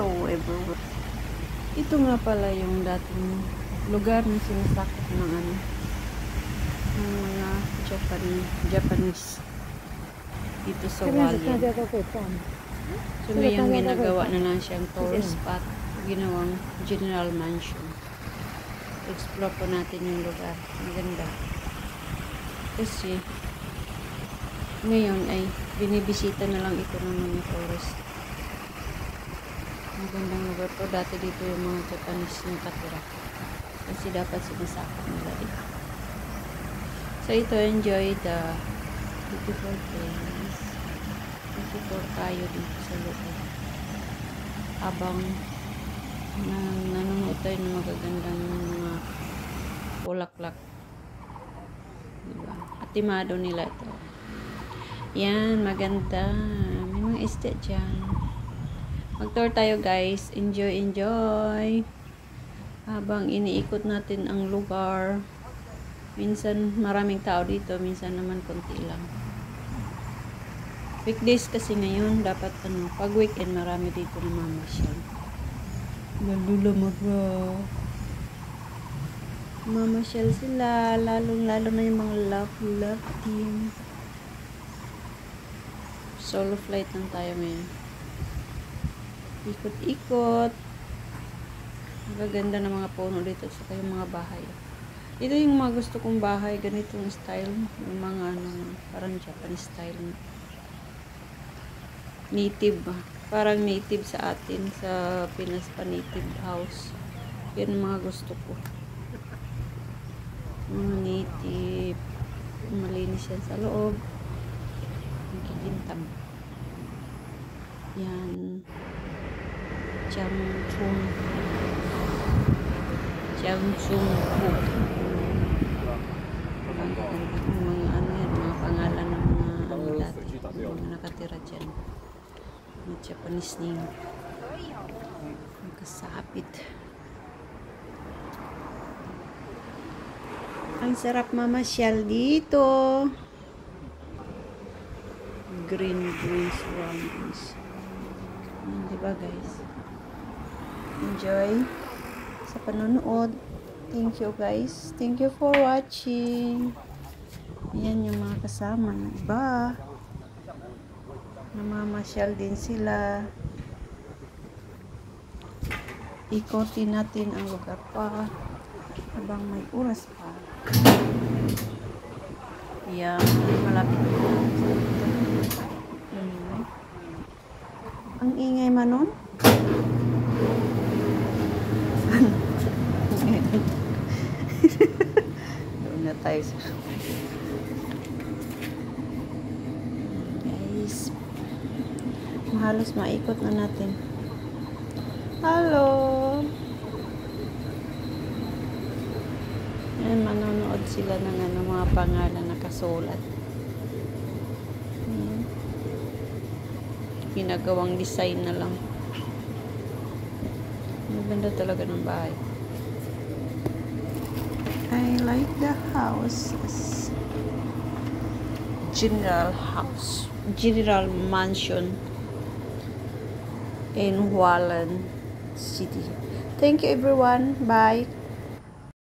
Hello everyone. Ito nga pala yung dating lugar na sinasakop ng ano, ng mga Japanese dito sa Hualien. So ngayong ginagawa na lang siyang tourist spot, ginawang General Mansion. Explore po natin yung lugar. Maganda. Kasi ngayon ay binibisita na lang ito ng mga tourist. Magandang lugar to. Dati dito yung mga Japanese yung katira. Kasi dapat sinasakop nila dito. So ito, enjoy the beautiful place. Mag-tour tayo dito sa lugar. Habang nanonood tayo ng magagandang mga bulaklak. Diba? Atimado nila ito. Yan, maganda. May mga estate dyan. Mag-tour tayo guys. Enjoy, enjoy. Habang iniikot natin ang lugar. Minsan maraming tao dito. Minsan naman konti lang. Weekdays kasi ngayon. Dapat ano, pag weekend marami dito na mamasyal. Lalo mamasyal sila. Lalo na yung mga love team. Solo flight lang tayo ngayon. Ikot-ikot. Magaganda ng mga puno dito at saka yung mga bahay. Ito yung mga gusto kong bahay. Ganitong style. Yung mga ano, parang Japanese style. Native. Parang native sa atin. Sa Pinas pa native house. Yan mga gusto ko. Mga native. Malinis yan sa loob. Nagigintab. Yan. Changchung Hook. Mga ano yan, mga pangalan ng mga ano dati, mga nakatira dyan. Mga Japanese name. Magkasapit. Ang sarap mamasyal dito. Green surroundings. Diba guys? Enjoy sa panonood. Thank you guys. Thank you for watching. Yan yung mga kasama ng iba. Namamasyal din sila. Ikotin natin ang lugar pa habang may oras pa. Yan, malapit na. Ang ingay manon. Doon na tayo sa guys, halos maikot na natin. Hello. Yan, manonood sila ng ano, mga pangalan nakasulat. Yan. Ginagawang design na lang. Maganda talaga ng bahay. I like the house. General Mansion in Hualien City. Thank you everyone. Bye.